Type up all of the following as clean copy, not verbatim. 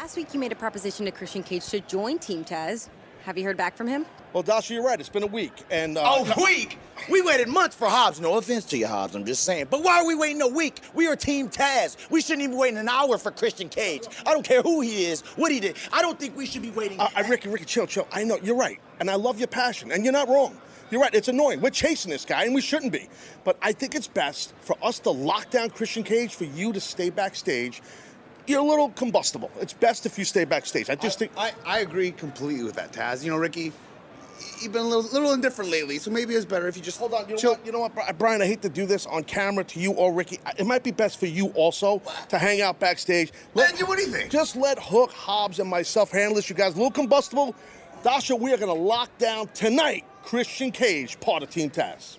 last week you made a proposition to Christian Cage to join Team Taz. Have you heard back from him? Well, Dasha, you're right. It's been a week. And week? We waited months for Hobbs. No offense to you, Hobbs. I'm just saying. But why are we waiting a week? We are Team Taz. We shouldn't even wait an hour for Christian Cage. I don't care who he is, what he did. I don't think we should be waiting. Ricky, chill. I know, you're right. And I love your passion. And you're not wrong. You're right. It's annoying. We're chasing this guy, and we shouldn't be. But I think it's best for us to lock down Christian Cage, for you to stay backstage. You're a little combustible. It's best if you stay backstage. I think... I agree completely with that, Taz. You know, Ricky, you've been a little indifferent lately, so maybe it's better if you just... Hold on. You know what, Brian? I hate to do this on camera to you or Ricky. It might be best for you also to hang out backstage. What do you think? Just let Hook, Hobbs, and myself handle this. You guys a little combustible. Dasha, we are going to lock down tonight Christian Cage, part of Team Taz.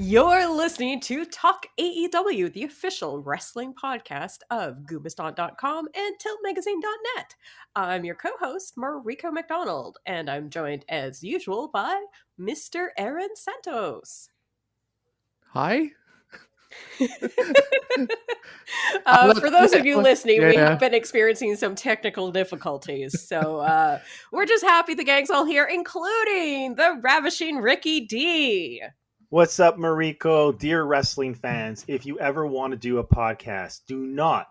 You're listening to Talk AEW, the official wrestling podcast of Goombaston.com and TiltMagazine.net. I'm your co-host, Mariko McDonald, and I'm joined, as usual, by Mr. Aaron Santos. Hi. For those of you listening, we have been experiencing some technical difficulties, so we're just happy the gang's all here, including the ravishing Ricky D. What's up, Mariko? Dear wrestling fans, if you ever want to do a podcast, do not,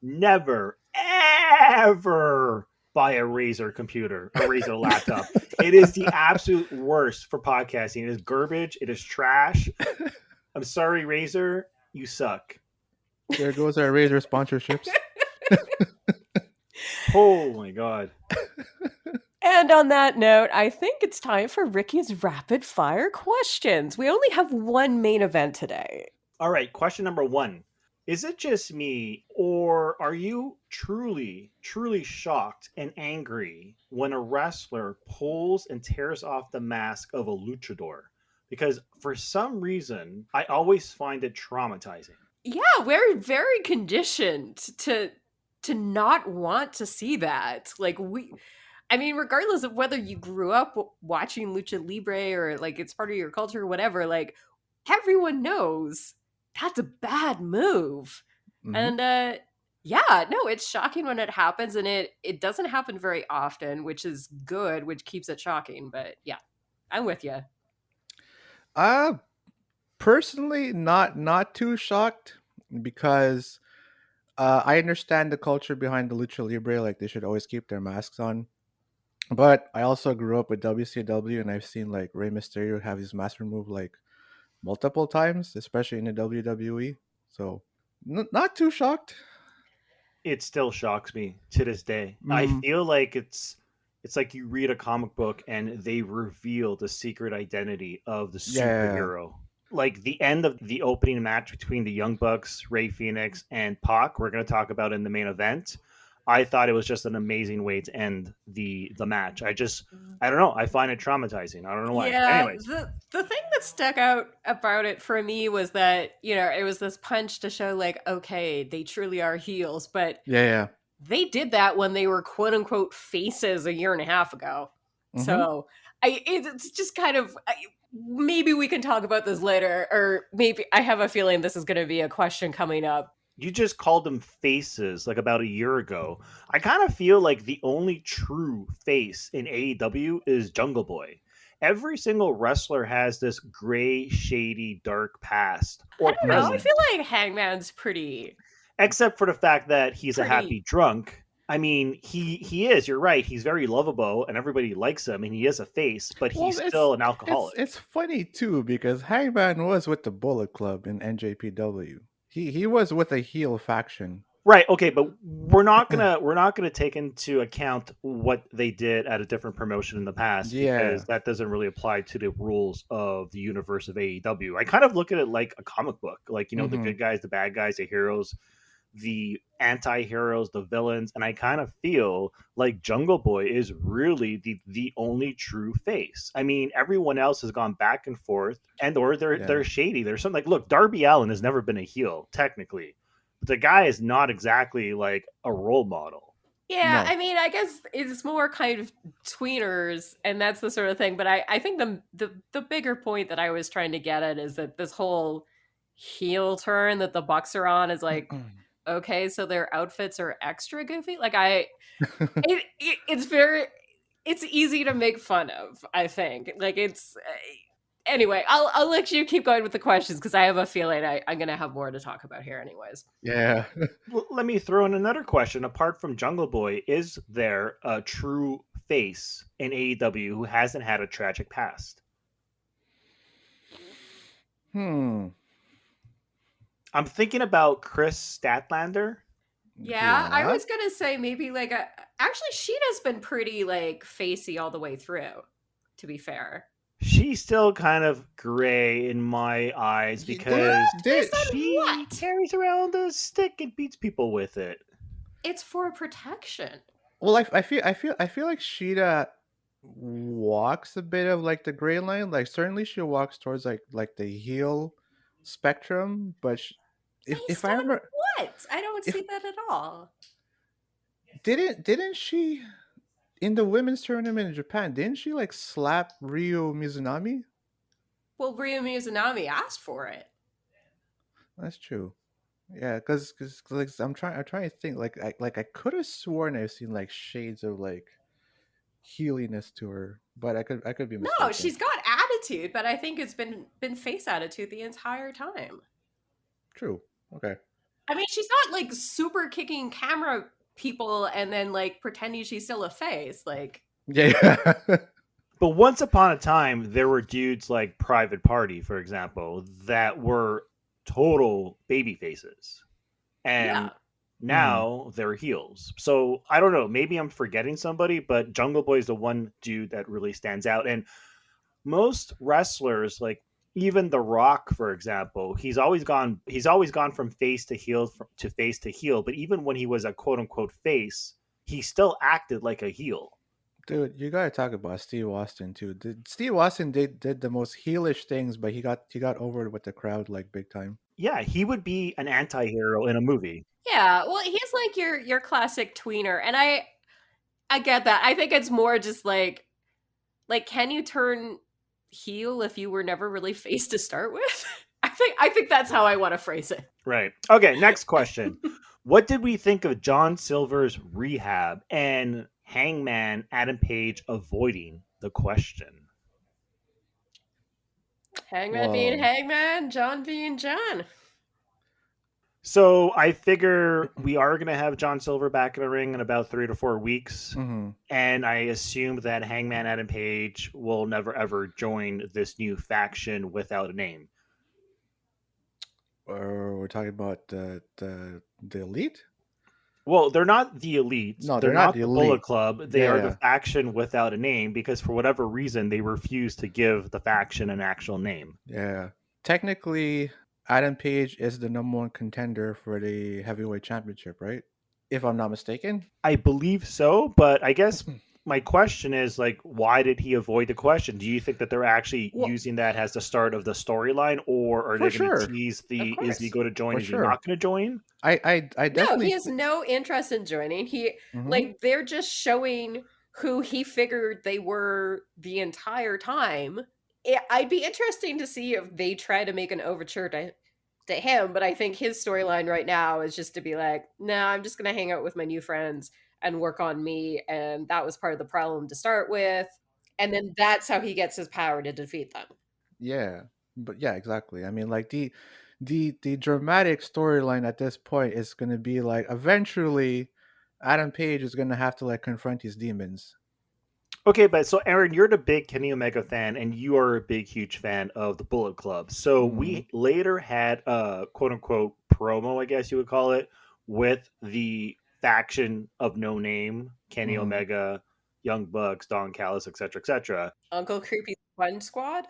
never, ever buy a Razer computer, a Razer laptop. It is the absolute worst for podcasting. It is garbage. It is trash. I'm sorry, Razer. You suck. There goes our Razer sponsorships. Oh, my God. And on that note, I think it's time for Ricky's rapid fire questions. We only have one main event today. All right, question number 1. Is it just me, or are you truly shocked and angry when a wrestler pulls and tears off the mask of a luchador? Because for some reason, I always find it traumatizing. Yeah, we're very conditioned to not want to see that. I mean, regardless of whether you grew up watching Lucha Libre or it's part of your culture or whatever, everyone knows that's a bad move. Mm-hmm. And it's shocking when it happens, and it doesn't happen very often, which is good, which keeps it shocking. But yeah, I'm with you. Personally, not too shocked, because I understand the culture behind the Lucha Libre, they should always keep their masks on. But I also grew up with WCW, and I've seen Rey Mysterio have his mask removed multiple times, especially in the WWE. So not too shocked. It still shocks me to this day. Mm-hmm. I feel like it's like you read a comic book and they reveal the secret identity of the superhero. Like the end of the opening match between the Young Bucks, Rey Fenix, and Pac, we're going to talk about in the main event. I thought it was just an amazing way to end the match. I don't know. I find it traumatizing. I don't know why. Yeah, anyways. The thing that stuck out about it for me was that, it was this punch to show okay, they truly are heels. But yeah. They did that when they were quote unquote faces a year and a half ago. Mm-hmm. So it's just kind of, maybe we can talk about this later, or maybe I have a feeling this is going to be a question coming up. You just called them faces about a year ago. I kind of feel like the only true face in AEW is Jungle Boy. Every single wrestler has this gray, shady, dark past. I don't know. I feel like Hangman's pretty... Except for the fact that he's a happy drunk. I mean, he is. You're right. He's very lovable, and everybody likes him, and he is a face, but he's still an alcoholic. It's funny, too, because Hangman was with the Bullet Club in NJPW. He was with a heel faction. Right. Okay, but we're not gonna take into account what they did at a different promotion in the past, because that doesn't really apply to the rules of the universe of AEW. I kind of look at it like a comic book, the good guys, the bad guys, the heroes, the anti-heroes, the villains, and I kind of feel like Jungle Boy is really the only true face. I mean, everyone else has gone back and forth, or they're shady. There's something look, Darby Allin has never been a heel technically, but the guy is not exactly like a role model. Yeah, No. I mean, I guess it's more kind of tweeners, and that's the sort of thing. But I think the bigger point that I was trying to get at is that this whole heel turn that the Bucks are on is like, okay, so their outfits are extra goofy. Like it's very, it's easy to make fun of. I think like it's. Anyway, I'll let you keep going with the questions because I have a feeling I'm going to have more to talk about here, anyways. Yeah. Let me throw in another question. Apart from Jungle Boy, is there a true face in AEW who hasn't had a tragic past? I'm thinking about Chris Statlander. Yeah, I was going to say maybe like actually Sheeta's been pretty like facey all the way through, to be fair. She's still kind of gray in my eyes because she carries around a stick and beats people with it. It's for protection. Well, I feel like Sheeta walks a bit of like the gray line. Like certainly she walks towards like the heel spectrum, but if I remember, what I don't see that at all. Didn't she? In the women's tournament in Japan, didn't she like slap Ryo Mizunami? Well, Ryo Mizunami asked for it. That's true. Yeah, because like I'm trying to think like I could have sworn I've seen like shades of like heeliness to her, but I could be mistaken. No, she's got attitude, but I think it's been face attitude the entire time. True. Okay. I mean, she's not like super kicking camera people and then like pretending she's still a face, like yeah. But once upon a time there were dudes like Private Party, for example, that were total baby faces, and now they're heels. So I don't know, maybe I'm forgetting somebody, but Jungle Boy is the one dude that really stands out. And most wrestlers, like even The Rock, for example, he's always gone from face to heel to face to heel. But even when he was a quote unquote face, he still acted like a heel. Dude, you gotta talk about Steve Austin too. Steve Austin did the most heelish things, but he got over with the crowd like big time. Yeah, he would be an anti-hero in a movie. Yeah, well, he's like your classic tweener, and I get that. I think it's more just like can you turn heel if you were never really face to start with? I think that's how I want to phrase it. Right. Okay, next question. What did we think of John Silver's rehab and Hangman Adam Page avoiding the question? Hangman being Hangman, John being John. So I figure we are going to have John Silver back in the ring in about 3 to 4 weeks. And I assume that Hangman Adam Page will never, ever join this new faction without a name. We're talking about the Elite? Well, they're not the Elite. No, they're not the Bullet Club. They are the faction without a name because for whatever reason, they refuse to give the faction an actual name. Yeah. Technically, Adam Page is the number one contender for the heavyweight championship, right? If I'm not mistaken. I believe so, but I guess my question is like, why did he avoid the question? Do you think that they're actually using that as the start of the storyline, or are they going to tease the is he going to join? Is he not going to join? I definitely. No, he has no interest in joining. He like they're just showing who he figured they were the entire time. I'd be interesting to see if they try to make an overture to him, but I think his storyline right now is just to be like, no, I'm just going to hang out with my new friends and work on me, and that was part of the problem to start with, and then that's how he gets his power to defeat them. Yeah, but yeah, exactly. I mean, like the dramatic storyline at this point is going to be like eventually Adam Page is going to have to like confront his demons. Okay, but so Aaron, you're the big Kenny Omega fan, and you are a big, huge fan of the Bullet Club. So we later had a quote-unquote promo, I guess you would call it, with the faction of no name, Kenny Omega, Young Bucks, Don Callis, etc., etc. Uncle Creepy Fun Squad?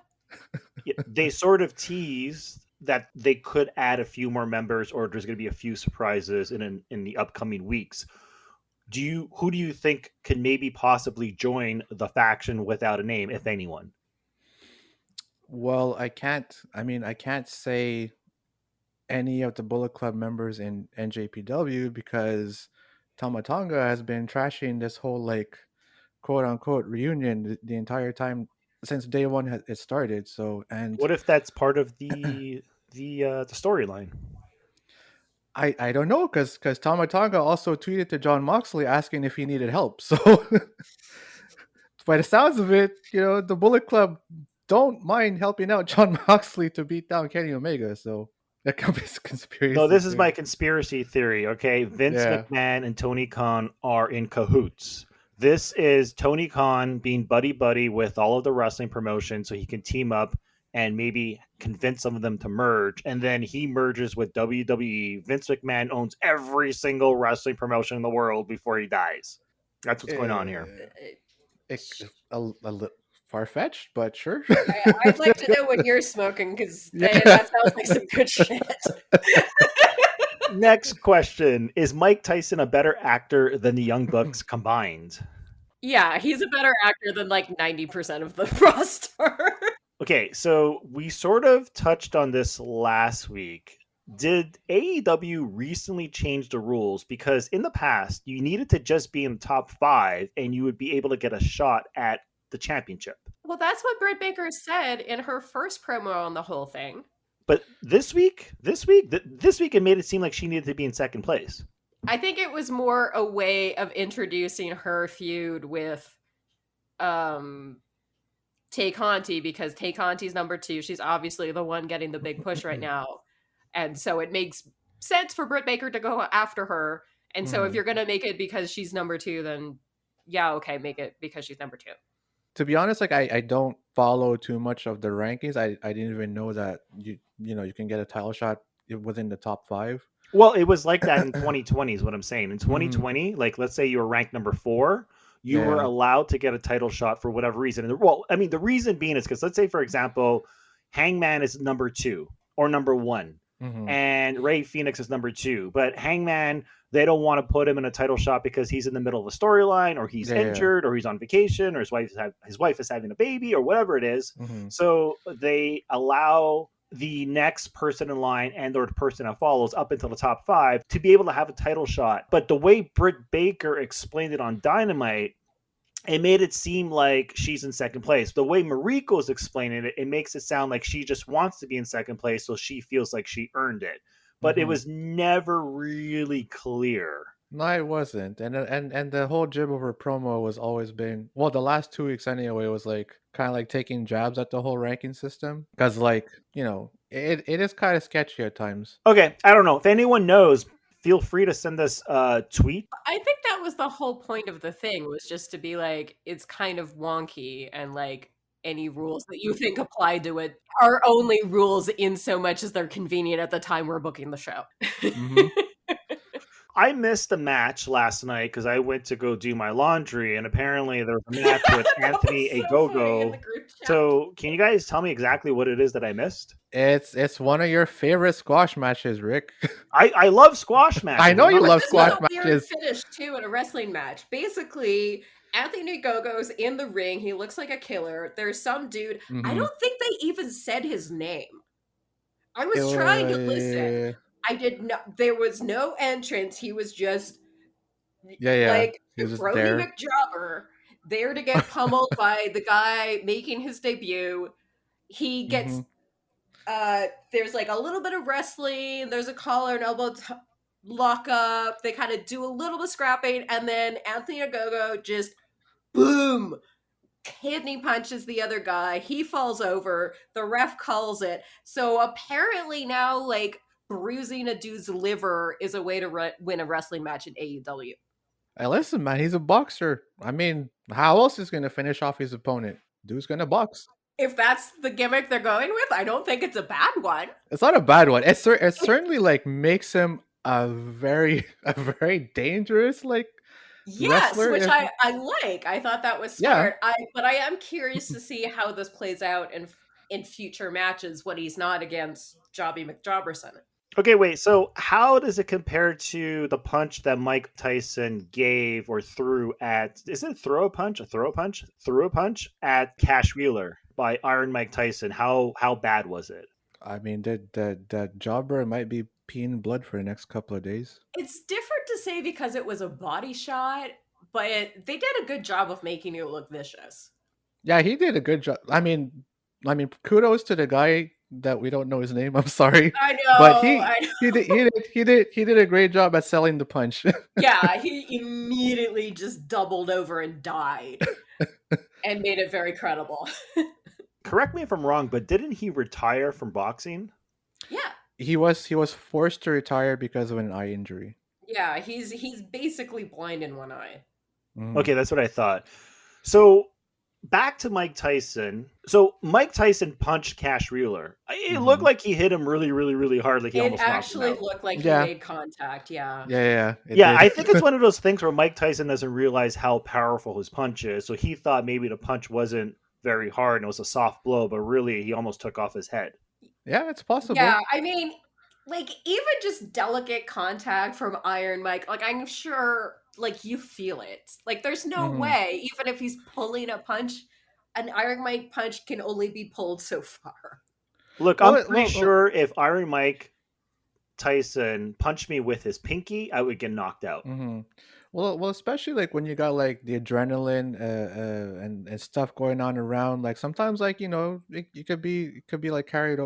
Yeah, they sort of teased that they could add a few more members, or there's going to be a few surprises in the upcoming weeks. Who do you think could maybe possibly join the faction without a name, if anyone? Well, I can't say any of the Bullet Club members in NJPW because Tama Tonga has been trashing this whole like quote unquote reunion the entire time since day one it started. So, and What if that's part of the storyline? I don't know, because Tama Tonga also tweeted to John Moxley asking if he needed help. So by the sounds of it, the Bullet Club don't mind helping out John Moxley to beat down Kenny Omega. So that could be a conspiracy. No, this is my conspiracy theory, okay? Vince McMahon and Tony Khan are in cahoots. This is Tony Khan being buddy-buddy with all of the wrestling promotions so he can team up and maybe convince some of them to merge. And then he merges with WWE. Vince McMahon owns every single wrestling promotion in the world before he dies. That's what's going on here. It's a little far-fetched, but sure. I'd like to know what you're smoking, because that sounds like some good shit. Next question. Is Mike Tyson a better actor than the Young Bucks combined? Yeah, he's a better actor than like 90% of the roster. Okay, so we sort of touched on this last week. Did AEW recently change the rules? Because in the past, you needed to just be in the top 5 and you would be able to get a shot at the championship. Well, that's what Britt Baker said in her first promo on the whole thing. But this week, it made it seem like she needed to be in second place. I think it was more a way of introducing her feud with Tay Conti, because Tay Conti's number 2. She's obviously the one getting the big push right now. And so it makes sense for Britt Baker to go after her. And so if you're going to make it because she's number 2, then yeah, okay, make it because she's number 2. To be honest, like I don't follow too much of the rankings. I didn't even know that you can get a title shot within the top 5. Well, it was like that in 2020 is what I'm saying. In 2020, like let's say you were ranked number 4, you were allowed to get a title shot for whatever reason. And the reason being is because let's say, for example, Hangman is number 2 or number 1. And Rey Fenix is number 2, but Hangman, they don't want to put him in a title shot because he's in the middle of a storyline, or he's injured, or he's on vacation, or his wife is having a baby, or whatever it is. So they allow the next person in line and or the person that follows up until the top 5 to be able to have a title shot. But the way Britt Baker explained it on Dynamite, it made it seem like she's in second place. The way Mariko's explaining it, it makes it sound like she just wants to be in second place, so she feels like she earned it. But it was never really clear. No, it wasn't. And the whole jib of her promo was always been, well, the last 2 weeks anyway, was like kind of like taking jabs at the whole ranking system. Because like, it is kind of sketchy at times. Okay, I don't know. If anyone knows, feel free to send us a tweet. I think that was the whole point of the thing, was just to be like, it's kind of wonky, and like any rules that you think apply to it are only rules in so much as they're convenient at the time we're booking the show. I missed a match last night because I went to go do my laundry, and apparently there was a match with Anthony Ogogo. So can you guys tell me exactly what it is that I missed? It's one of your favorite squash matches, Rick. I love squash matches. I know you love squash matches. matches. Finish too in a wrestling match. Basically, Anthony Ogogo's in the ring. He looks like a killer. There's some dude. I don't think they even said his name. I was trying to listen. I did not. There was no entrance. He was just like Brody McJobber there to get pummeled by the guy making his debut. He gets there's like a little bit of wrestling. There's a collar and elbow lock up. They kind of do a little bit of scrapping, and then Anthony Ogogo just boom kidney punches the other guy. He falls over. The ref calls it. So apparently now, like, bruising a dude's liver is a way to win a wrestling match in AEW. Hey, listen, man, he's a boxer. I mean, how else is he going to finish off his opponent? Dude's going to box. If that's the gimmick they're going with, I don't think it's a bad one. It's not a bad one. It certainly like makes him a very dangerous wrestler. Which I like. I thought that was smart. But I am curious to see how this plays out in future matches when he's not against Jobby McJobberson. Okay, wait. So how does it compare to the punch that Mike Tyson gave or threw at? Is it throw a punch? Threw a punch at Cash Wheeler by Iron Mike Tyson. How bad was it? I mean, the jobber might be peeing blood for the next couple of days. It's different to say because it was a body shot, but they did a good job of making it look vicious. Yeah, he did a good job. I mean, kudos to the guy that we don't know his name. I'm sorry. I know, but I know. he did a great job at selling the punch. Yeah, he immediately just doubled over and died, and made it very credible. Correct me if I'm wrong, but didn't he retire from boxing? Yeah. He was forced to retire because of an eye injury. Yeah, he's basically blind in one eye. Okay, that's what I thought. So back to Mike Tyson. So Mike Tyson punched Cash Wheeler. It looked like he hit him really, really, really hard. Like he almost knocked him actually out. looked like he made contact. Yeah. Yeah. I think it's one of those things where Mike Tyson doesn't realize how powerful his punch is. So he thought maybe the punch wasn't very hard and it was a soft blow, but really he almost took off his head. Yeah, it's possible. Yeah, I mean, like, even just delicate contact from Iron Mike, like, I'm sure, like, you feel it. Like, there's no way, even if he's pulling a punch, an Iron Mike punch can only be pulled so far. Look, I'm pretty sure if Iron Mike Tyson punched me with his pinky, I would get knocked out. Well, especially like when you got like the adrenaline and stuff going on around. Like sometimes, like it could be like carried.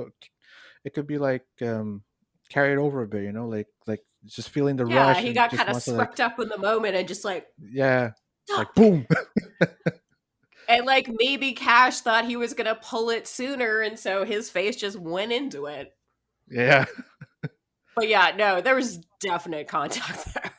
It could be like carried over a bit. Like just feeling the rush. Yeah, he got kind of swept up in the moment and just like like boom. And like maybe Cash thought he was gonna pull it sooner, and so his face just went into it. Yeah. But yeah, no, there was definite contact there.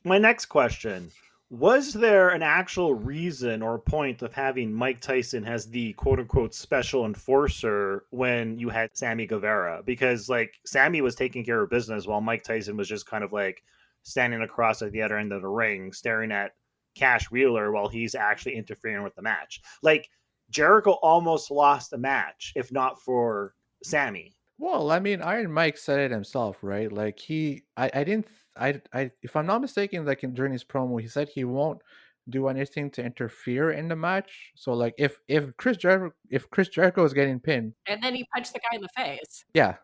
My next question, was there an actual reason or point of having Mike Tyson as the quote-unquote special enforcer when you had Sammy Guevara? Because like Sammy was taking care of business while Mike Tyson was just kind of like standing across at the other end of the ring staring at Cash Wheeler while he's actually interfering with the match. Like Jericho almost lost the match if not for Sammy. Well, I mean, Iron Mike said it himself, right? Like if I'm not mistaken, like during his promo, he said he won't do anything to interfere in the match. So, like, if Chris Jericho is getting pinned, and then he punched the guy in the face. Yeah.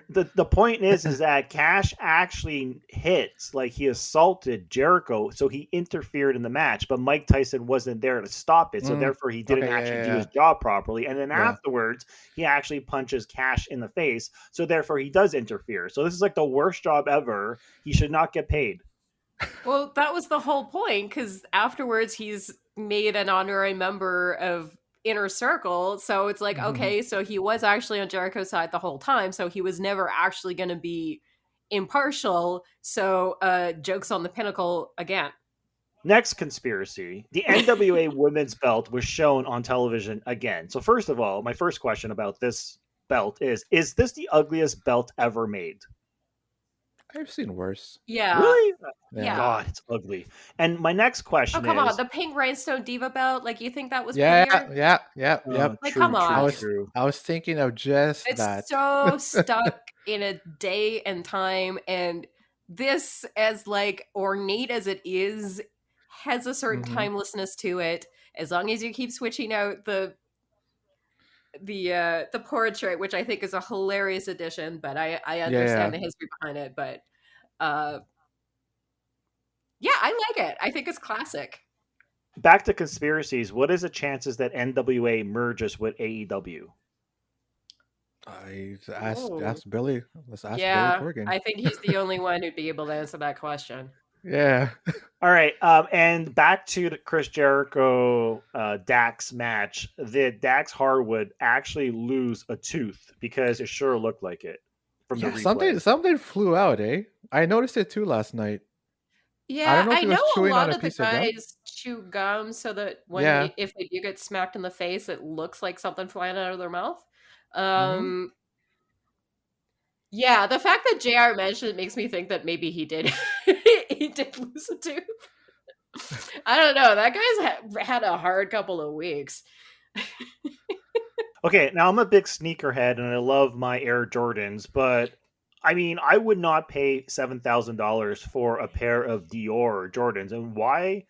The point is that Cash actually hits, like he assaulted Jericho, so he interfered in the match, but Mike Tyson wasn't there to stop it, so therefore he didn't do his job properly. And then afterwards, he actually punches Cash in the face, so therefore he does interfere. So this is like the worst job ever. He should not get paid. Well, that was the whole point, because afterwards he's made an honorary member of Inner Circle, so it's like, okay, so he was actually on Jericho's side the whole time, so he was never actually going to be impartial, so jokes on the Pinnacle again. Next conspiracy, the NWA women's belt was shown on television again. So first of all, my first question about this belt is this the ugliest belt ever made? I've seen worse. Yeah. Really? Yeah. God, it's ugly. And my next question is... Oh, come on. The pink rhinestone diva belt? Like, you think that was prettier? Yeah. Like, come on. I was thinking of just that. It's so stuck in a day and time, and this, as, like, ornate as it is, has a certain timelessness to it. As long as you keep switching out the portrait, which I think is a hilarious addition, but I understand the history behind it, but I like it. I think it's classic. Back to conspiracies, what is the chances that NWA merges with AEW? I asked Billy. Let's ask Billy Corgan. I think he's the only one who'd be able to answer that question. Yeah. All right. And back to the Chris Jericho Dax match. The Dax Harwood actually lose a tooth because it sure looked like it from the replay. Something flew out, eh? I noticed it too last night. Yeah, I know a lot of the guys chew gum so that if they do get smacked in the face, it looks like something flying out of their mouth. Yeah, the fact that JR mentioned it makes me think that maybe he did lose a tooth. I don't know. That guy's had a hard couple of weeks. Okay, now I'm a big sneakerhead and I love my Air Jordans, but I mean, I would not pay $7,000 for a pair of Dior Jordans. And why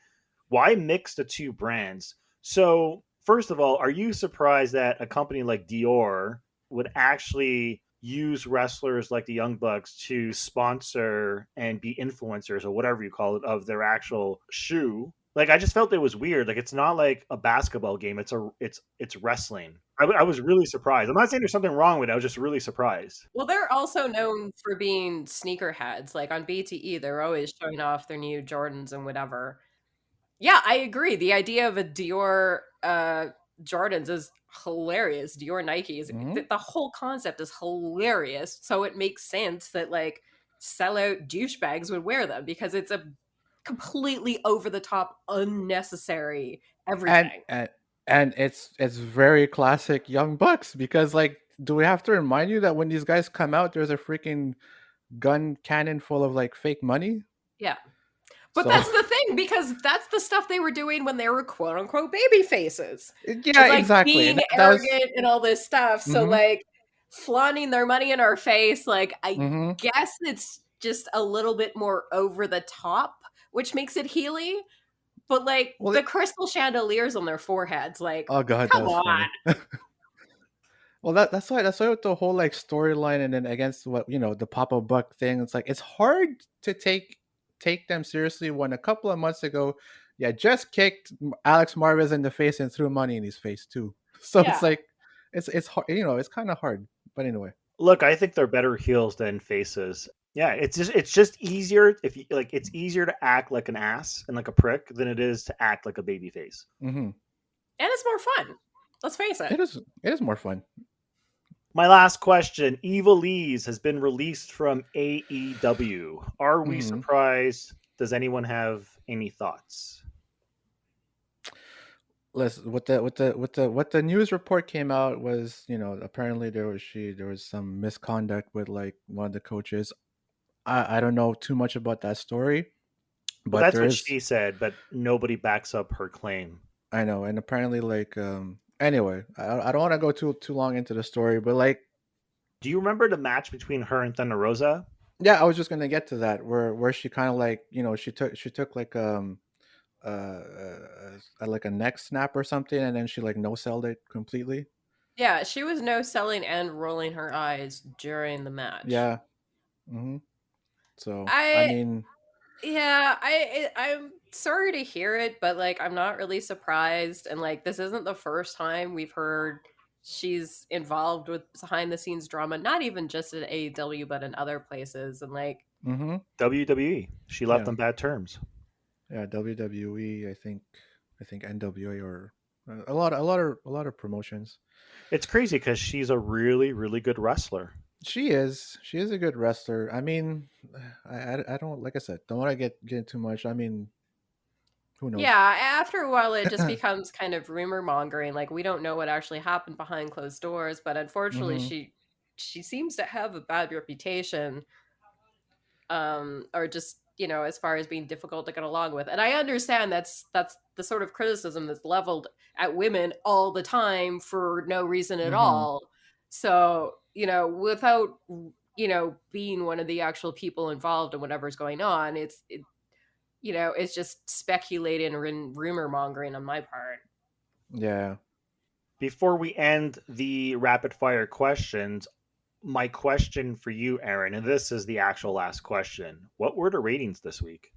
mix the two brands? So, first of all, are you surprised that a company like Dior would actually use wrestlers like the Young Bucks to sponsor and be influencers or whatever you call it of their actual shoe. Like, I just felt it was weird. Like, it's not like a basketball game. It's wrestling. I was really surprised. I'm not saying there's something wrong with it. I was just really surprised. Well, they're also known for being sneakerheads. Like on BTE, they're always showing off their new Jordans and whatever. Yeah, I agree. The idea of a Dior Jordans is hilarious. Dior Nikes. The whole concept is hilarious. So it makes sense that like sellout douchebags would wear them because it's a completely over the top, unnecessary everything. And it's very classic Young Bucks because like, do we have to remind you that when these guys come out, there's a freaking gun cannon full of like fake money? Yeah. But that's the thing, because that's the stuff they were doing when they were quote unquote baby faces. Yeah, like, exactly. Being arrogant and all this stuff. So like flaunting their money in our face, like I guess it's just a little bit more over the top, which makes it heely. But like the crystal chandeliers on their foreheads, like, oh god, come on. Well, that's why with the whole like storyline and then against what the Papa Buck thing, it's like it's hard to take them seriously when a couple of months ago, just kicked Alex Marvez in the face and threw money in his face too. So it's like it's hard, it's kind of hard. But anyway, look, I think they're better heels than faces. Yeah, it's just easier if you like. It's easier to act like an ass and like a prick than it is to act like a baby face. And it's more fun. Let's face it. It is more fun. My last question: Evilise has been released from AEW. Are we surprised? Does anyone have any thoughts? Listen, what the news report came out was, apparently there was some misconduct with like one of the coaches. I don't know too much about that story, but that's what she said. But nobody backs up her claim. I know, and apparently, like, anyway, I don't want to go too long into the story, but like, do you remember the match between her and Thunder Rosa? Yeah, I was just gonna get to that, where she kind of like, she took like like a neck snap or something, and then she like no-selled it completely. Yeah, she was no-selling and rolling her eyes during the match. Yeah. So I'm sorry to hear it, but like I'm not really surprised, and like this isn't the first time we've heard she's involved with behind the scenes drama, not even just at AEW but in other places, and like WWE. She left on bad terms. Yeah, WWE, I think NWA, or a lot of promotions. It's crazy because she's a really, really good wrestler. She is a good wrestler. I mean, I don't, like I said, don't want to get into too much. I mean, who knows? Yeah, after a while it just becomes kind of rumor mongering. Like we don't know what actually happened behind closed doors, but unfortunately she seems to have a bad reputation, or just as far as being difficult to get along with. And I understand that's the sort of criticism that's leveled at women all the time for no reason at all. So without being one of the actual people involved in whatever's going on, it's just speculating and rumor mongering on my part. Yeah. Before we end the rapid fire questions, my question for you, Aaron, and this is the actual last question: what were the ratings this week?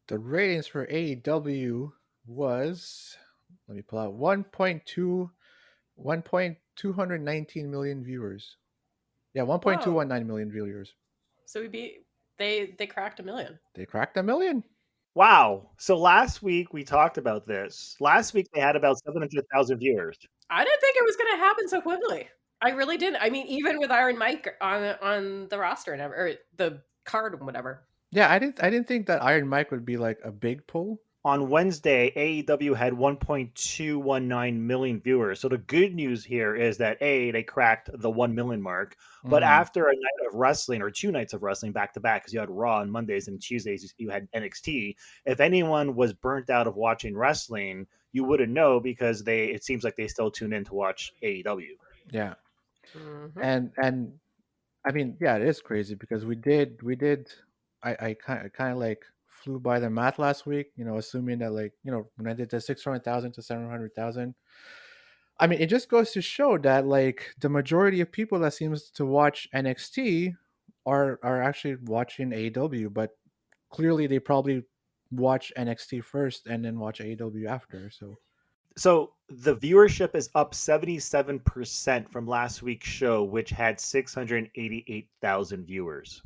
The ratings for AEW was, let me pull out, 1.219 million viewers. Yeah, 1.219 million viewers. So they cracked 1 million. They cracked 1 million. Wow. So last week we talked about this. Last week they had about 700,000 viewers. I didn't think it was going to happen so quickly. I really didn't. I mean, even with Iron Mike on the roster and or the card and whatever. Yeah, I didn't think that Iron Mike would be like a big pull. On Wednesday, AEW had 1.219 million viewers. So the good news here is that they cracked the 1 million mark. But after a night of wrestling, or 2 nights of wrestling back to back, because you had Raw on Mondays and Tuesdays you had NXT. If anyone was burnt out of watching wrestling, you wouldn't know, because it seems like they still tune in to watch AEW. Yeah. And I mean, yeah, it is crazy because we did I kind of like flew by the math last week, assuming that like, when I did the 600,000 to 700,000, I mean, it just goes to show that like the majority of people that seems to watch NXT are actually watching AEW, but clearly they probably watch NXT first and then watch AEW after. So the viewership is up 77% from last week's show, which had 688,000 viewers.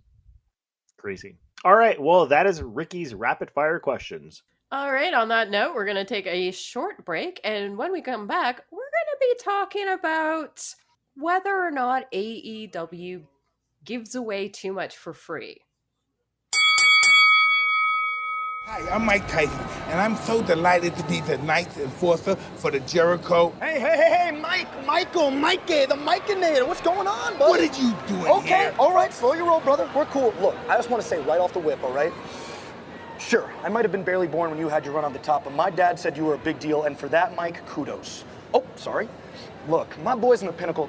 Crazy. All right. Well, that is Ricky's rapid fire questions. All right. On that note, we're going to take a short break. And when we come back, we're going to be talking about whether or not AEW gives away too much for free. Hi, I'm Mike Tyson, and I'm so delighted to be the Knights Enforcer for the Jericho. Hey, Mikey, the Mikeinator. What's going on, bud? What are you doing here? Okay, all right, slow your roll, brother. We're cool. Look, I just want to say right off the whip, all right? Sure, I might have been barely born when you had your run on the top, but my dad said you were a big deal, and for that, Mike, kudos. Oh, sorry. Look, my boys in the Pinnacle,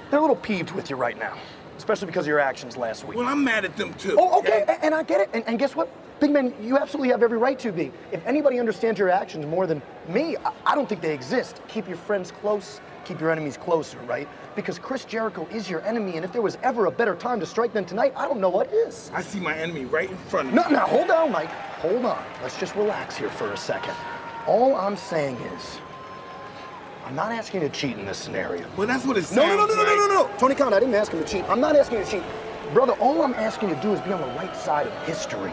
they're a little peeved with you right now, especially because of your actions last week. Well, I'm mad at them, too. Oh, okay, and I get it, and guess what? Big man, you absolutely have every right to be. If anybody understands your actions more than me, I don't think they exist. Keep your friends close, keep your enemies closer, right? Because Chris Jericho is your enemy, and if there was ever a better time to strike than tonight, I don't know what is. I see my enemy right in front of me. No, hold on, Mike. Hold on. Let's just relax here for a second. All I'm saying is, I'm not asking you to cheat in this scenario. Well, that's what it sounds like. No. Tony Khan, I didn't ask him to cheat. I'm not asking you to cheat. Brother, all I'm asking you to do is be on the right side of history.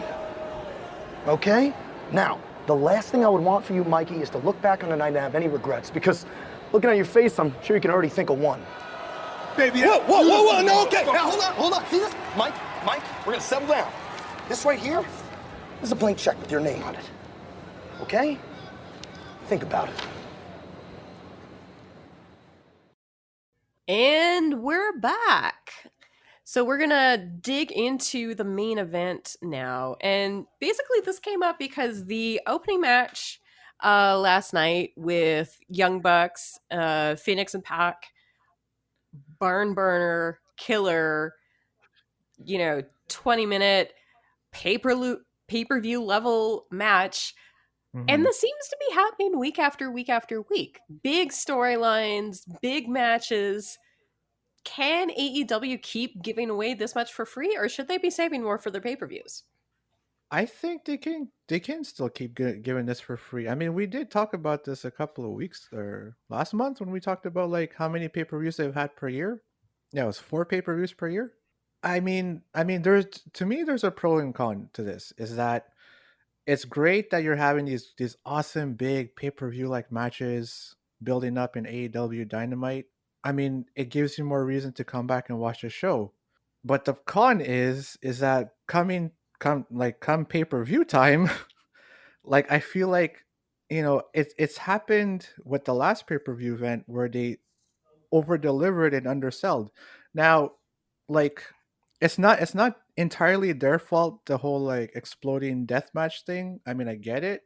Okay? Now, the last thing I would want for you, Mikey, is to look back on the night and have any regrets, because looking at your face, I'm sure you can already think of one. Baby, Whoa, no, okay. Now, hold on. See this? Mike, we're gonna settle down. This right here is a blank check with your name on it. Okay? Think about it. And we're back. So we're going to dig into the main event now. And basically this came up because the opening match last night with Young Bucks, Fenix and Pac, barn burner, killer, 20-minute pay-per-view level match. Mm-hmm. And this seems to be happening week after week after week. Big storylines, big matches. Can AEW keep giving away this much for free, or should they be saving more for their pay-per-views? I think they can still keep giving this for free. I mean, we did talk about this a couple of weeks or last month when we talked about like how many pay-per-views they've had per year. Yeah, it was 4 pay-per-views per year. I mean, there's a pro and con to this. Is that it's great that you're having these awesome big pay-per-view like matches building up in AEW Dynamite. I mean, it gives you more reason to come back and watch the show. But the con is that come pay-per-view time, like I feel like, it's happened with the last pay-per-view event where they over-delivered and undersold. Now, like it's not entirely their fault, the whole like exploding deathmatch thing. I mean, I get it,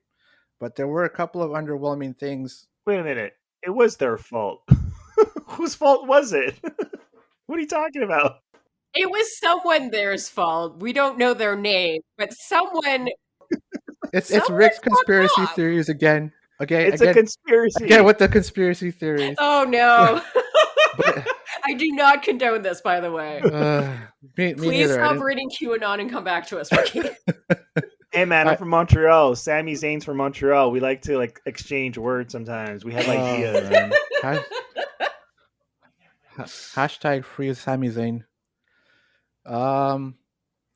but there were a couple of underwhelming things. Wait a minute. It was their fault. Whose fault was it? What are you talking about? It was someone there's fault. We don't know their name, but someone. It's Rick's conspiracy theories again. It's a conspiracy. Again with the conspiracy theories. Oh no! I do not condone this, by the way. Please stop reading QAnon and come back to us, Ricky. Hey man, I'm from Montreal. Sami Zayn's from Montreal. We like to exchange words sometimes. We have ideas. Hashtag free Sami Zayn.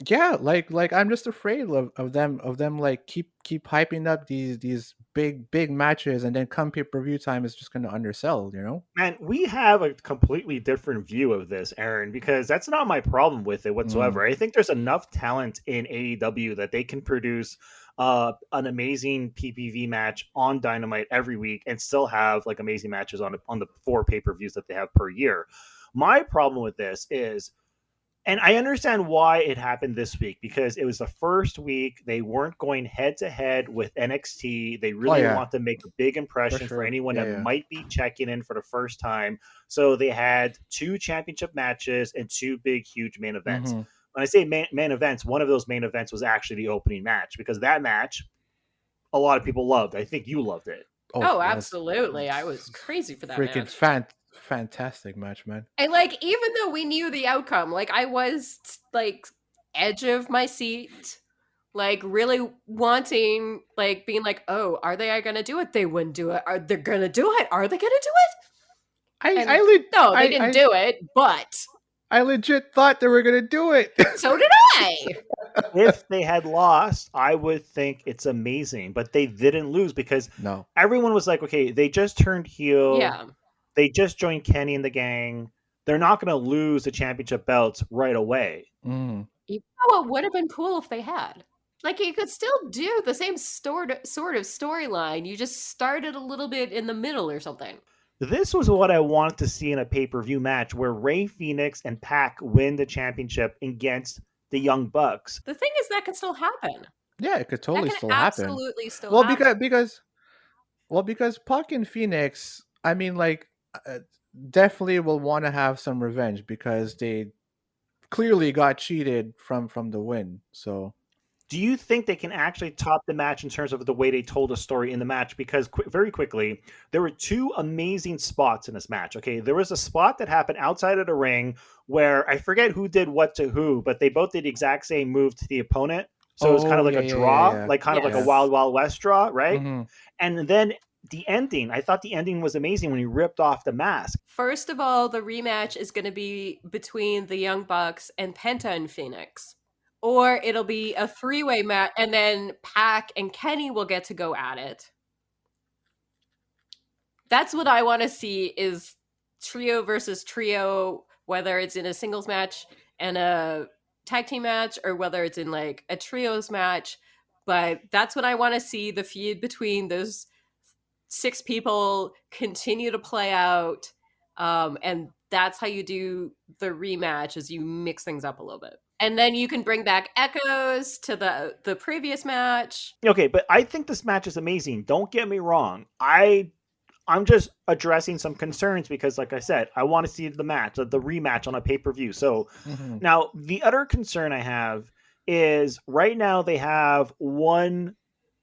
Yeah, like I'm just afraid of them like keep hyping up these big matches, and then come pay-per-view time is just going to undersell, Man, we have a completely different view of this, Aaron, because that's not my problem with it whatsoever. I think there's enough talent in AEW that they can produce an amazing PPV match on Dynamite every week and still have like amazing matches on the 4 pay-per-views that they have per year. My problem with this is, and I understand why it happened this week, because it was the first week. They weren't going head to head with NXT. They really want to make a big impression for anyone that might be checking in for the first time. So they had 2 championship matches and 2 big, huge main events. Mm-hmm. When I say main events, one of those main events was actually the opening match, because that match, a lot of people loved. I think you loved it. Oh, That's absolutely. I was crazy for that freaking match. fantastic match, man. And like, even though we knew the outcome, like I was like edge of my seat, like really wanting, like being like, oh, are they gonna do it? They wouldn't do it. Are they gonna do it? Are they gonna do it? No, they didn't do it, but I legit thought they were gonna do it. so did I. If they had lost, I would think it's amazing, but they didn't lose because everyone was like, okay, they just turned heel. Yeah. They just joined Kenny and the gang. They're not going to lose the championship belts right away. Mm. You know what would have been cool if they had? Like, you could still do the same sort of storyline. You just started a little bit in the middle or something. This was what I wanted to see in a pay-per-view match where Rey Fenix and Pac win the championship against the Young Bucks. The thing is, that could still happen. Yeah, it could totally still happen. Absolutely still happen. Because Pac and Fenix, I mean, like, definitely will want to have some revenge because they clearly got cheated from the win. So, do you think they can actually top the match in terms of the way they told a story in the match? Because very quickly, there were two amazing spots in this match. Okay, there was a spot that happened outside of the ring where I forget who did what to who, but they both did the exact same move to the opponent. So it was kind of like a draw, like kind of like a Wild Wild West draw, right? Mm-hmm. And then the ending, I thought the ending was amazing when he ripped off the mask. First of all, the rematch is going to be between the Young Bucks and Penta and Fenix. Or it'll be a three-way match, and then Pac and Kenny will get to go at it. That's what I want to see, is trio versus trio, whether it's in a singles match and a tag team match, or whether it's in like a trios match. But that's what I want to see, the feud between those 6 people continue to play out. And that's how you do the rematch, is you mix things up a little bit. And then you can bring back echoes to the previous match. Okay, but I think this match is amazing. Don't get me wrong. I'm just addressing some concerns because, like I said, I want to see the match, the rematch on a pay-per-view. So now the other concern I have is right now they have one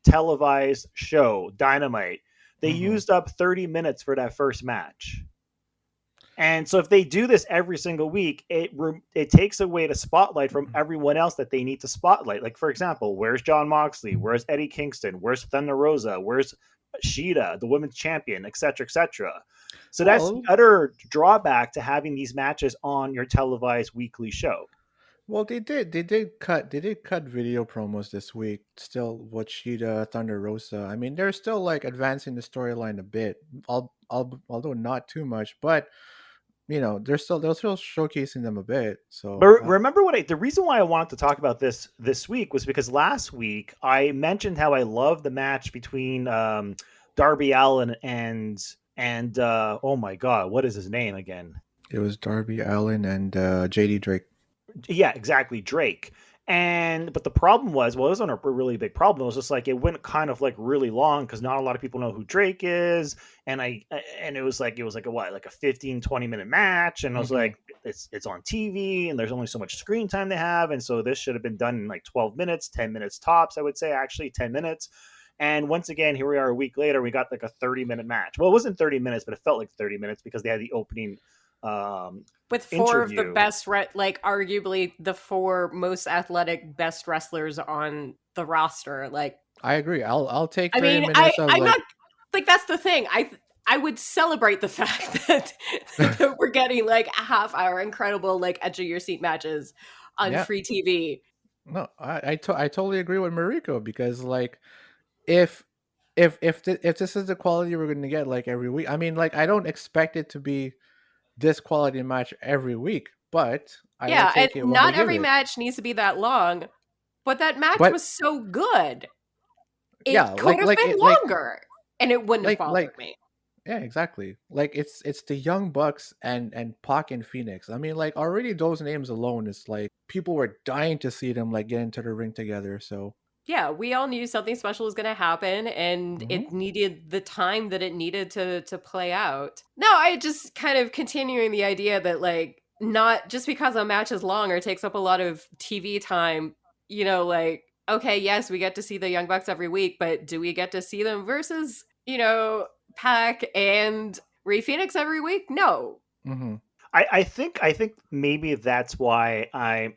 televised show, Dynamite. They used up 30 minutes for that first match. And so if they do this every single week, it takes away the spotlight from everyone else that they need to spotlight. Like, for example, where's Jon Moxley? Where's Eddie Kingston? Where's Thunder Rosa? Where's Shida, the women's champion, et cetera, et cetera. So that's the other drawback to having these matches on your televised weekly show. Well, they did cut video promos this week still with Shida, Thunder Rosa. I mean, they're still like advancing the storyline a bit, although not too much, but you know, they're still showcasing them a bit. So, but remember the reason why I wanted to talk about this week was because last week I mentioned how I love the match between Darby Allin and oh my God, what is his name again? It was Darby Allin and JD Drake. Yeah, exactly, Drake. But the problem was, it wasn't a really big problem. It was just like it went kind of like really long because not a lot of people know who Drake is, and it was like a 15-20 minute match, and I was like, it's on TV, and there's only so much screen time they have, and so this should have been done in like 12 minutes, 10 minutes tops. I would say actually 10 minutes. And once again, here we are a week later, we got like a 30-minute match. Well, it wasn't 30 minutes, but it felt like 30 minutes because they had the opening. With 4 of the best, like arguably the 4 most athletic best wrestlers on the roster. Like, I agree. I'll take. I mean, I'm not like that's the thing. I would celebrate the fact that we're getting like a half-hour incredible like edge of your seat matches on free TV. No, I totally agree with Mariko because like if this is the quality we're going to get like every week, I mean, like I don't expect it to be this quality match every week, but and not every match needs to be that long, but that match was so good. It could have been longer, and it wouldn't have bothered me. Yeah, exactly. Like it's the Young Bucks and Pac and Fenix. I mean, like already those names alone is like people were dying to see them like get into the ring together. So yeah, we all knew something special was going to happen, and it needed the time that it needed to play out. No, I just kind of continuing the idea that, like, not just because a match is long or takes up a lot of TV time, you know, like, okay, yes, we get to see the Young Bucks every week, but do we get to see them versus, Pac and Rey Fenix every week? No. Mm-hmm. I think maybe that's why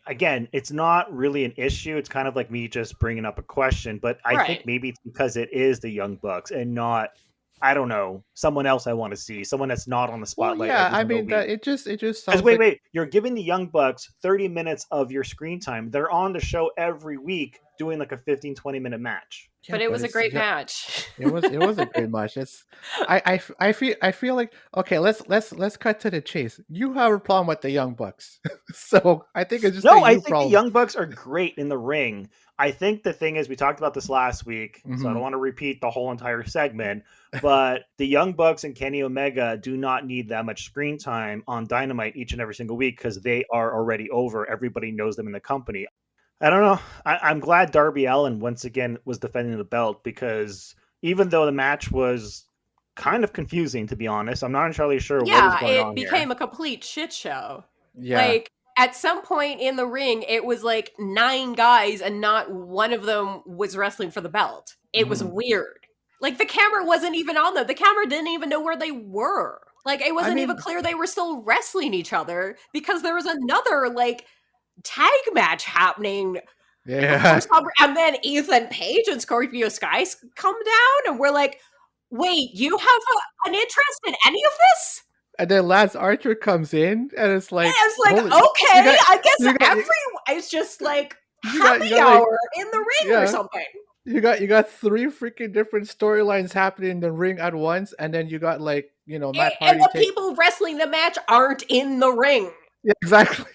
again, it's not really an issue. It's kind of like me just bringing up a question, but I think maybe it's because it is the Young Bucks and not, I don't know, someone else I want to see, someone that's not on the spotlight. Well, yeah, I mean that it just sounds wait, you're giving the Young Bucks 30 minutes of your screen time. They're on the show every week doing like a 15-20 minute match. Yeah, but it was a great match. It was a great match. It's I feel like, okay, let's cut to the chase. You have a problem with the Young Bucks. So I think it's just I think the Young Bucks are great in the ring. I think the thing is, we talked about this last week, so I don't want to repeat the whole entire segment, but the Young Bucks and Kenny Omega do not need that much screen time on Dynamite each and every single week because they are already over. Everybody knows them in the company. I don't know. I'm glad Darby Allin once again was defending the belt, because even though the match was kind of confusing, to be honest, I'm not entirely sure what was going on. Yeah, it became a complete shit show. Yeah. Like, at some point in the ring, it was like 9 guys and not one of them was wrestling for the belt. It was weird. Like, the camera wasn't even on them. The camera didn't even know where they were. Like, it wasn't even clear they were still wrestling each other because there was another, like, tag match happening. Yeah. And then Ethan Page and Scorpio Sky come down and we're like, wait, you have an interest in any of this? And then Lance Archer comes in and it's like, okay, I guess it's just like happy hour in the ring or something. You got 3 freaking different storylines happening in the ring at once, and then you got like, Matt Hardy. And the people wrestling the match aren't in the ring. Yeah, exactly.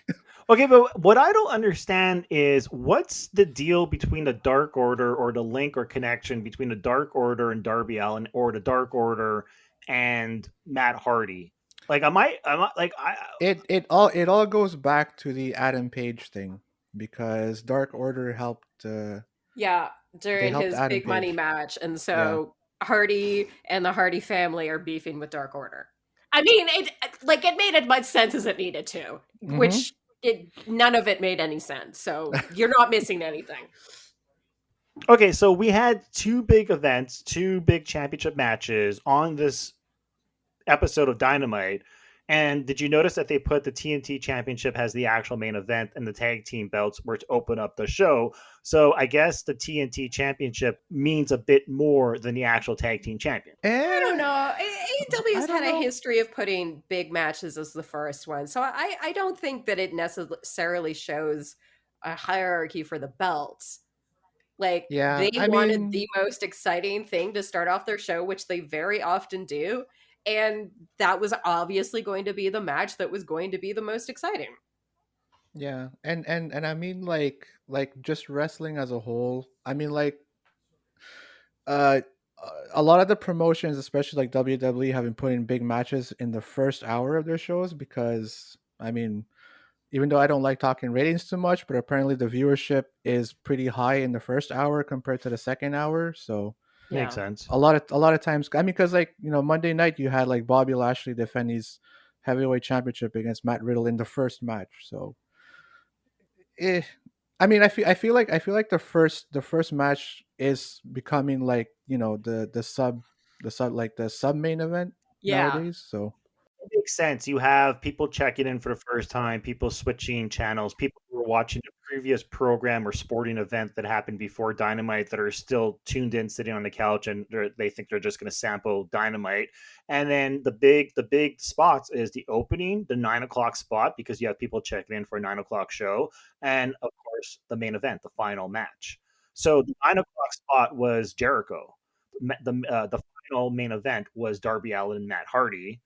Okay, but what I don't understand is, what's the deal between the Dark Order, or the link or connection between the Dark Order and Darby Allin, or the Dark Order and Matt Hardy? Like, it all goes back to the Adam Page thing, because Dark Order helped. During his Adam big Page. Money match, and so Hardy and the Hardy family are beefing with Dark Order. I mean, it made as much sense as it needed to, which none of it made any sense. So you're not missing anything. Okay, so we had 2 big events, 2 big championship matches on this episode of Dynamite. And did you notice that they put the TNT Championship as the actual main event, and the tag team belts were to open up the show? So I guess the TNT Championship means a bit more than the actual tag team champion. I don't know. AEW has had a history of putting big matches as the first one. So I don't think that it necessarily shows a hierarchy for the belts. Like, they wanted the most exciting thing to start off their show, which they very often do. And that was obviously going to be the match that was going to be the most exciting. Yeah, and I mean, like just wrestling as a whole. I mean, like, a lot of the promotions, especially like WWE, have been putting big matches in the first hour of their shows, because, I mean, even though I don't like talking ratings too much, but apparently the viewership is pretty high in the first hour compared to the second hour. So. Makes sense. A lot of times, I mean, because like, Monday night you had like Bobby Lashley defend his heavyweight championship against Matt Riddle in the first match. So, I mean, I feel like the first match is becoming like, the sub main event nowadays. So it makes sense. You have people checking in for the first time, people switching channels, people who were watching a previous program or sporting event that happened before Dynamite that are still tuned in, sitting on the couch, and they think they're just going to sample Dynamite. And then the big spots is the opening, the 9 o'clock spot, because you have people checking in for a 9 o'clock show, and of course the main event, the final match. So the 9 o'clock spot was Jericho. The final main event was Darby Allin and Matt Hardy.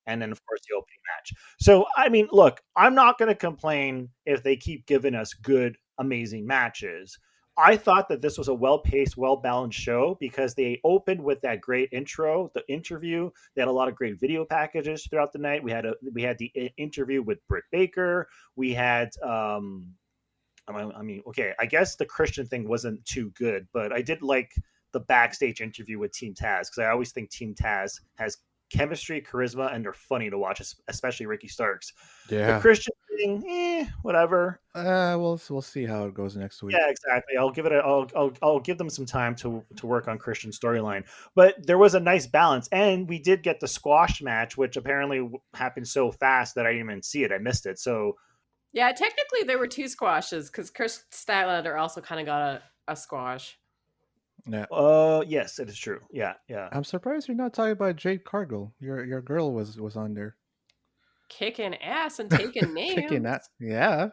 And then, of course, the opening match. So, I mean, look, I'm not going to complain if they keep giving us good, amazing matches. I thought that this was a well-paced, well-balanced show, because they opened with that great intro, the interview. They had a lot of great video packages throughout the night. We had the interview with Britt Baker. We had, I guess the Christian thing wasn't too good, but I did like the backstage interview with Team Taz, because I always think Team Taz has chemistry, charisma, and they're funny to watch, especially Ricky Starks. Yeah. The Christian thing, whatever. We'll see how it goes next week. Yeah, exactly. I'll give them some time to work on Christian's storyline. But there was a nice balance, and we did get the squash match, which apparently happened so fast that I didn't even see it. I missed it. So Yeah, technically there were 2 squashes because Chris Stylander also kind of got a squash. Yeah. Yes, it is true. Yeah. I'm surprised you're not talking about Jade Cargill. Your girl was on there. Kicking ass and taking names. Kicking that. Yeah.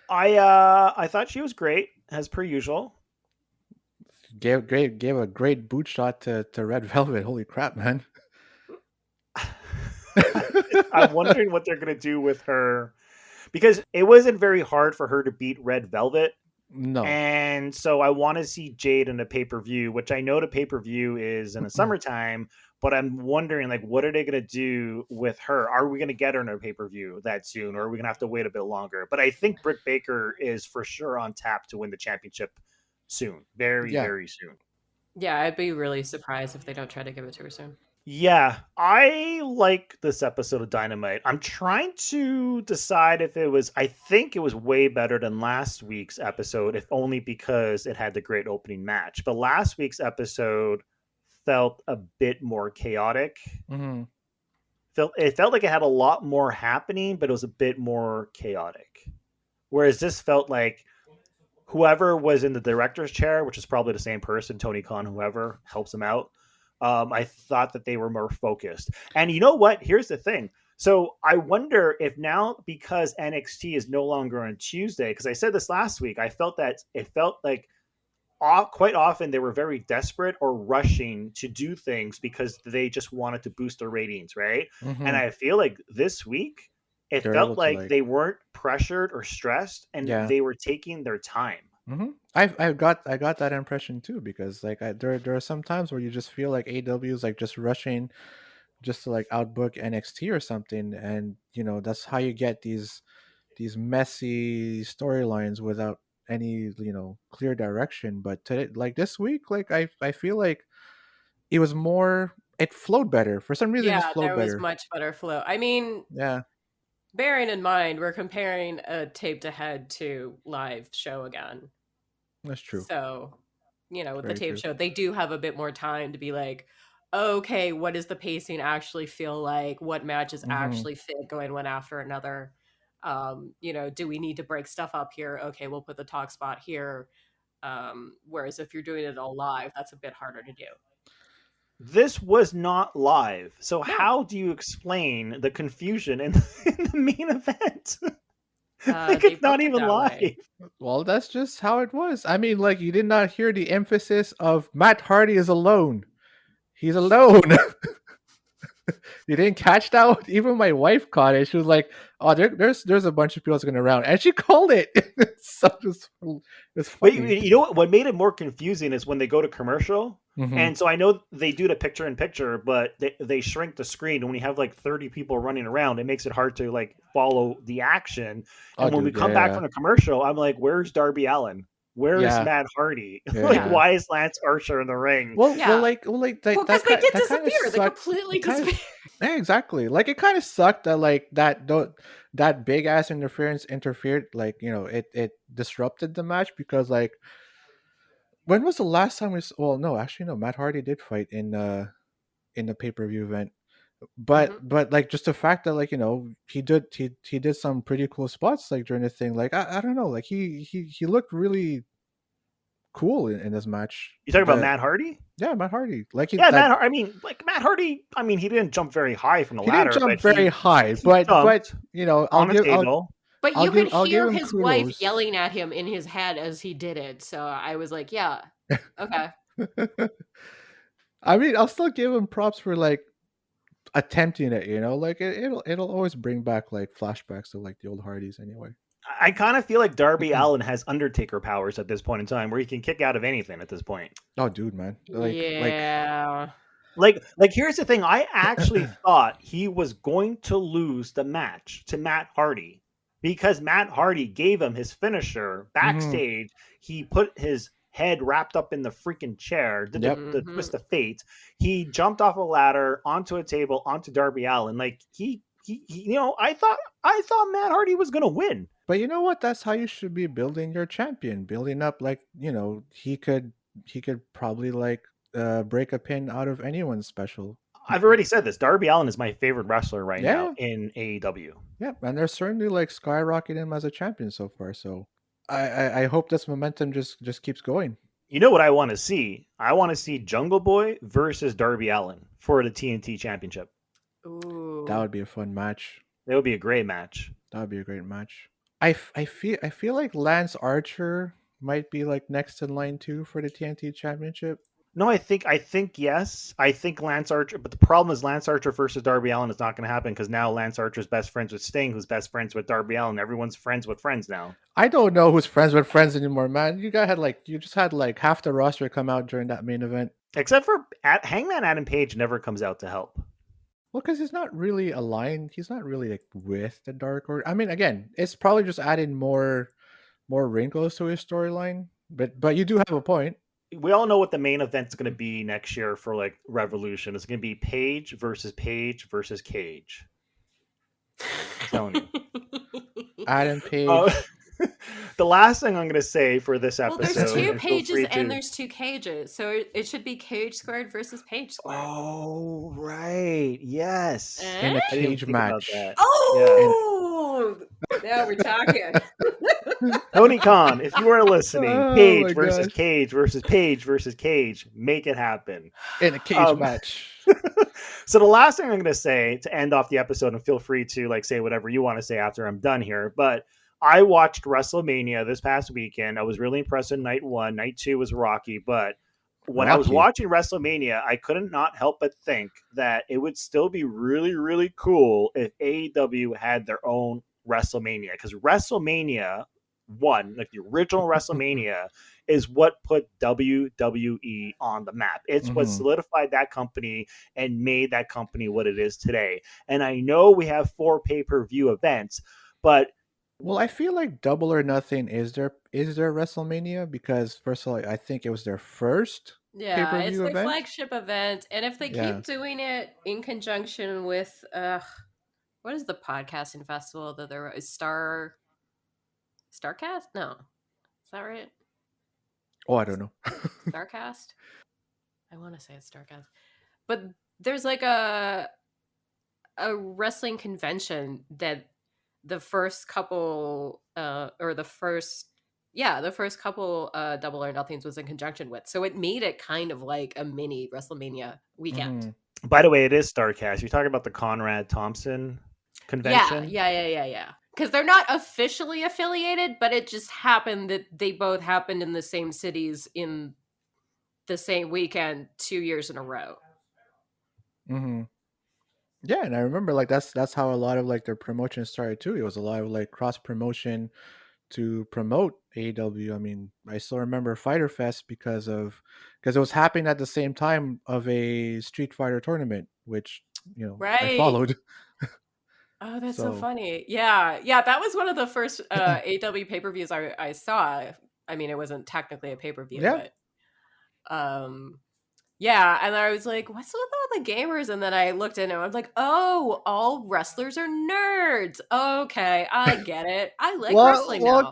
I thought she was great, as per usual. Gave a great boot shot to Red Velvet. Holy crap, man. I'm wondering what they're gonna do with her. Because it wasn't very hard for her to beat Red Velvet. No. And so I want to see Jade in a pay-per-view, which I know the pay-per-view is in the summertime, but I'm wondering, like, what are they going to do with her? Are we going to get her in a pay-per-view that soon, or are we going to have to wait a bit longer? But I think Britt Baker is for sure on tap to win the championship soon. Very soon. Yeah, I'd be really surprised if they don't try to give it to her soon. Yeah, I like this episode of Dynamite. I'm trying to decide if I think it was way better than last week's episode, if only because it had the great opening match. But last week's episode felt a bit more chaotic. Mm-hmm. It felt like it had a lot more happening, but it was a bit more chaotic. Whereas this felt like whoever was in the director's chair, which is probably the same person, Tony Khan, whoever helps him out, I thought that they were more focused. And you know what? Here's the thing. So I wonder if now, because NXT is no longer on Tuesday, because I said this last week, I felt that it felt like quite often they were very desperate or rushing to do things because they just wanted to boost their ratings, right? Mm-hmm. And I feel like this week, it felt like they weren't pressured or stressed, and they were taking their time. Mm-hmm. I got that impression too, because like there are some times where you just feel like AEW is like just rushing just to like outbook NXT or something, and you know that's how you get these messy storylines without any clear direction. But today, like this week, like I feel like it was more, it flowed better for some reason. Yeah, it flowed there better. was much better flow. I mean, yeah. Bearing in mind, we're comparing a taped ahead to live show again. That's true. So, with Very the tape true. show, they do have a bit more time to be like, okay, what does the pacing actually feel like? What matches actually fit going one after another? Do we need to break stuff up here? Okay, we'll put the talk spot here. Whereas if you're doing it all live, that's a bit harder to do. This was not live. So how do you explain the confusion in the main event? Like it's not even live. Well, that's just how it was. I mean, like, you did not hear the emphasis of Matt Hardy is alone. He's alone. You didn't catch that? Even my wife caught it. She was like, "Oh, there's a bunch of people going around," and she called it. So it's funny. But you know what made it more confusing is when they go to commercial. Mm-hmm. And so I know they do the picture in picture, but they shrink the screen. And when you have like 30 people running around, it makes it hard to like follow the action. And when we come back from the commercial, I'm like, where's Darby Allin? Where's Matt Hardy? Like, why is Lance Archer in the ring? Because they did disappear. They completely disappeared. Yeah, exactly. Like, it kind of sucked that like that big ass interference interfered. Like, it disrupted the match, because like, when was the last time Matt Hardy did fight in the pay-per-view event. But like, just the fact that like, he did some pretty cool spots like during the thing. Like, I don't know, like he looked really cool in this match. You talking about Matt Hardy? Yeah, Matt Hardy. Like, Matt Hardy. I mean, he didn't jump very high from the ladder. He didn't jump very high, but But you could hear his wife yelling at him in his head as he did it. So I was like, yeah, okay. I mean, I'll still give him props for like attempting it, like it'll always bring back like flashbacks to like the old Hardys anyway. I kind of feel like Darby Allin has Undertaker powers at this point in time, where he can kick out of anything at this point. Oh, dude, man. Like, here's the thing. I actually thought he was going to lose the match to Matt Hardy, because Matt Hardy gave him his finisher backstage. He put his head wrapped up in the freaking chair, did the twist of fate. He jumped off a ladder onto a table onto Darby Allin. Like, he I thought Matt Hardy was gonna win. But you know what? That's how you should be building your champion. Building up, like, he could probably like break a pin out of anyone's special. I've already said this. Darby Allin is my favorite wrestler right Yeah. now in AEW. Yeah, and they're certainly like skyrocketing him as a champion so far. So I hope this momentum just keeps going. You know what I want to see? I want to see Jungle Boy versus Darby Allin for the TNT Championship. Ooh. That would be a fun match. That would be a great match. That would be a great match. I feel like Lance Archer might be like next in line too for the TNT Championship. No, I think yes. I think Lance Archer, but the problem is Lance Archer versus Darby Allin is not going to happen because now Lance Archer's best friends with Sting, who's best friends with Darby Allin. Everyone's friends with friends now. I don't know who's friends with friends anymore, man. You just had like half the roster come out during that main event, except for Hangman Adam Page never comes out to help. Well, because he's not really aligned. He's not really like with the Dark Order. I mean, again, it's probably just adding more wrinkles to his storyline. But you do have a point. We all know what the main event's going to be next year for like Revolution. It's going to be Page versus Cage. I'm telling you. Adam Page. The last thing I'm going to say for this episode. Well, there's two pages and there's two cages, so it should be Cage squared versus Page squared. Oh, right. Yes. In a cage match. Oh, now we're talking. Tony Khan, if you are listening, Page versus Cage versus Page versus Cage, make it happen. In a cage match. So the last thing I'm going to say to end off the episode, and feel free to like say whatever you want to say after I'm done here, but I watched WrestleMania this past weekend. I was really impressed with night 1. Night 2 was rocky, but when I was watching WrestleMania, I couldn't not help but think that it would still be really, really cool if AEW had their own WrestleMania. Because WrestleMania 1, like the original WrestleMania, is what put WWE on the map. It's what solidified that company and made that company what it is today. And I know we have 4 pay-per-view events, but well, I feel like Double or Nothing is their WrestleMania because first of all, I think it was their first pay-per-view it's their event. Flagship event, and if they keep doing it in conjunction with what is the podcasting festival that there is? Starcast? No, is that right? Oh, I don't know. Starcast. I want to say it's Starcast, but there's like a wrestling convention that the first couple the first couple Double or Nothings was in conjunction with, so it made it kind of like a mini WrestleMania weekend. By the way, it is Starcast. You're talking about the Conrad Thompson convention. Yeah, because they're not officially affiliated, but it just happened that they both happened in the same cities in the same weekend 2 years in a row. Yeah, and I remember like that's how a lot of like their promotion started too. It was a lot of like cross promotion to promote AEW. I mean, I still remember Fighter Fest because it was happening at the same time of a Street Fighter tournament, which I followed. Oh, that's so funny. Yeah, that was one of the first AEW pay-per-views I saw. I mean, it wasn't technically a pay-per-view, but yeah, and I was like, what's with all the gamers? And then I looked into it. I'm like, oh, all wrestlers are nerds. Okay, I get it. I like wrestling now.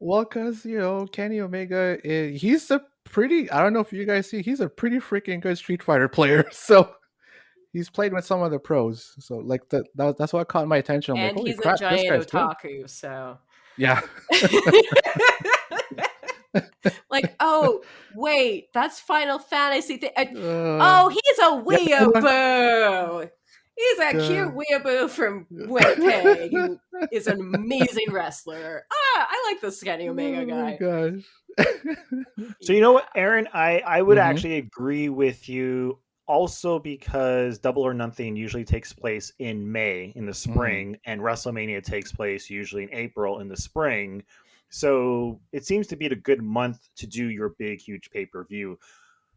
Well, because, Kenny Omega, he's a pretty, I don't know if you guys see, he's a pretty freaking good Street Fighter player. So he's played with some of the pros. So like that's what caught my attention. I'm and like, he's crap, a giant otaku, so. Yeah. Like, oh, wait, that's Final Fantasy. Oh, he's a weeaboo. He's a cute weeaboo from Winnipeg who is an amazing wrestler. I like the Kenny Omega guy. Oh my gosh. So you know what, Aaron? I would actually agree with you also because Double or Nothing usually takes place in May in the spring, and WrestleMania takes place usually in April in the spring. So it seems to be a good month to do your big, huge pay-per-view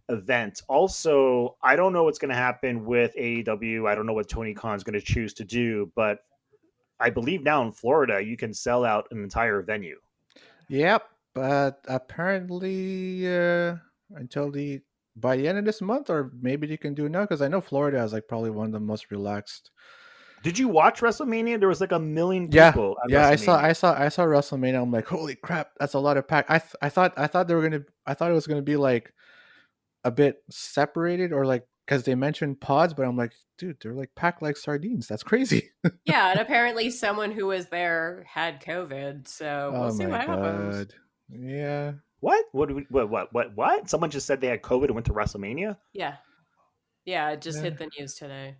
event. Also, I don't know what's going to happen with AEW. I don't know what Tony Khan's going to choose to do, but I believe now in Florida, you can sell out an entire venue. Yep, but apparently by the end of this month, or maybe you can do it now, because I know Florida is like probably one of the most relaxed Did you watch WrestleMania? There was like 1 million Yeah, people. At yeah. WrestleMania. I saw WrestleMania. I'm like, holy crap, that's a lot of pack. I thought it was gonna be like a bit separated or like because they mentioned pods, but I'm like, dude, they're like packed like sardines. That's crazy. Yeah, and apparently someone who was there had COVID, so we'll see what happens. Yeah. What? What? Someone just said they had COVID and went to WrestleMania? Yeah. Yeah, it just hit the news today.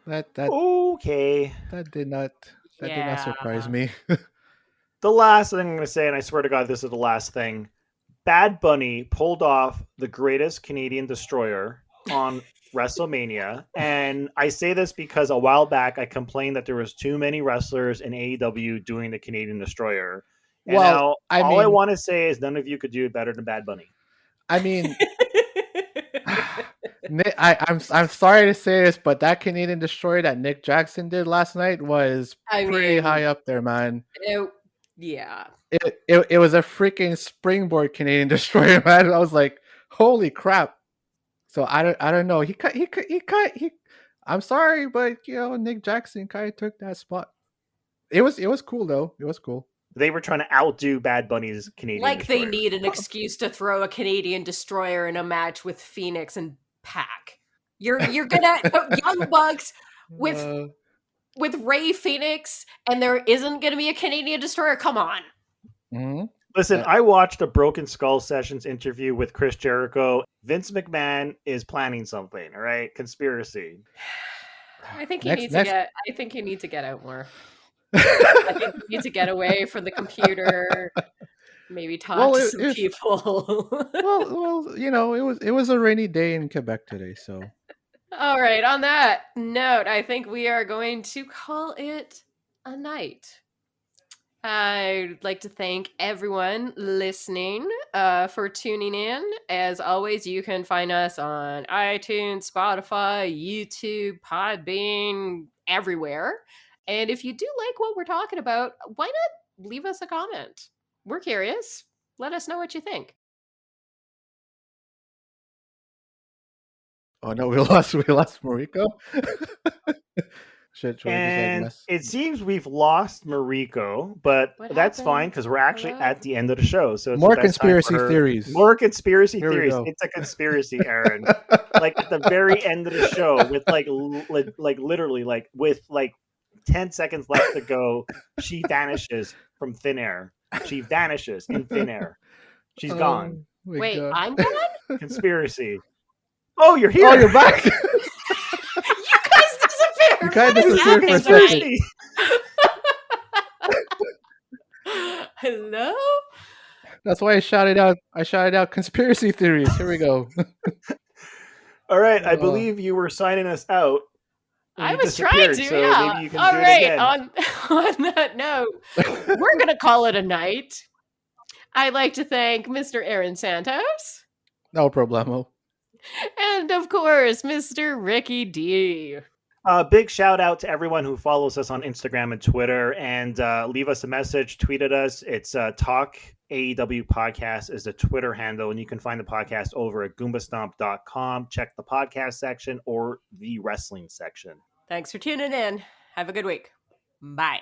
That okay. That did not surprise me. The last thing I'm going to say, and I swear to God, this is the last thing. Bad Bunny pulled off the greatest Canadian destroyer on WrestleMania, and I say this because a while back I complained that there was too many wrestlers in AEW doing the Canadian destroyer. And now I want to say is none of you could do it better than Bad Bunny. I mean, I'm sorry to say this, but that Canadian destroyer that Nick Jackson did last night was pretty high up there, man. Yeah. It was a freaking springboard Canadian destroyer, man. I was like, holy crap. So I don't know. I'm sorry, but Nick Jackson kind of took that spot. It was cool though. It was cool. They were trying to outdo Bad Bunny's Canadian destroyer. They need an excuse to throw a Canadian destroyer in a match with Fenix and Pac. You're gonna Young Bucks with Ray Fenix, and there isn't gonna be a Canadian destroyer. Come on. Mm-hmm. Listen, I watched a Broken Skull Sessions interview with Chris Jericho. Vince McMahon is planning something. All right, conspiracy. I think you need to get out more. I think you need to get away from the computer. Maybe talk to some people. it was a rainy day in Quebec today, so. All right. On that note, I think we are going to call it a night. I'd like to thank everyone listening for tuning in. As always, you can find us on iTunes, Spotify, YouTube, Podbean, everywhere. And if you do like what we're talking about, why not leave us a comment? We're curious. Let us know what you think. Oh no, we lost Mariko. And it seems we've lost Mariko, but that's fine because we're actually at the end of the show. So it's more conspiracy theories. More conspiracy theories. It's a conspiracy, Aaron. Like at the very end of the show, with like literally with 10 seconds left to go, she vanishes from thin air. She vanishes in thin air. She's gone. Wait, God. I'm gone? Conspiracy. Oh, you're here. Oh, you're back. You guys disappeared for a second. Hello? That's why I shouted out conspiracy theories. Here we go. All right, I believe you were signing us out. I was trying to, so yeah. Maybe you can all right, on that note, we're going to call it a night. I'd like to thank Mr. Aaron Santos. No problemo. And, of course, Mr. Ricky D. Big shout out to everyone who follows us on Instagram and Twitter, and leave us a message, tweet at us. It's Talk AEW Podcast is the Twitter handle, and you can find the podcast over at goombastomp.com. Check the podcast section or the wrestling section. Thanks for tuning in. Have a good week. Bye.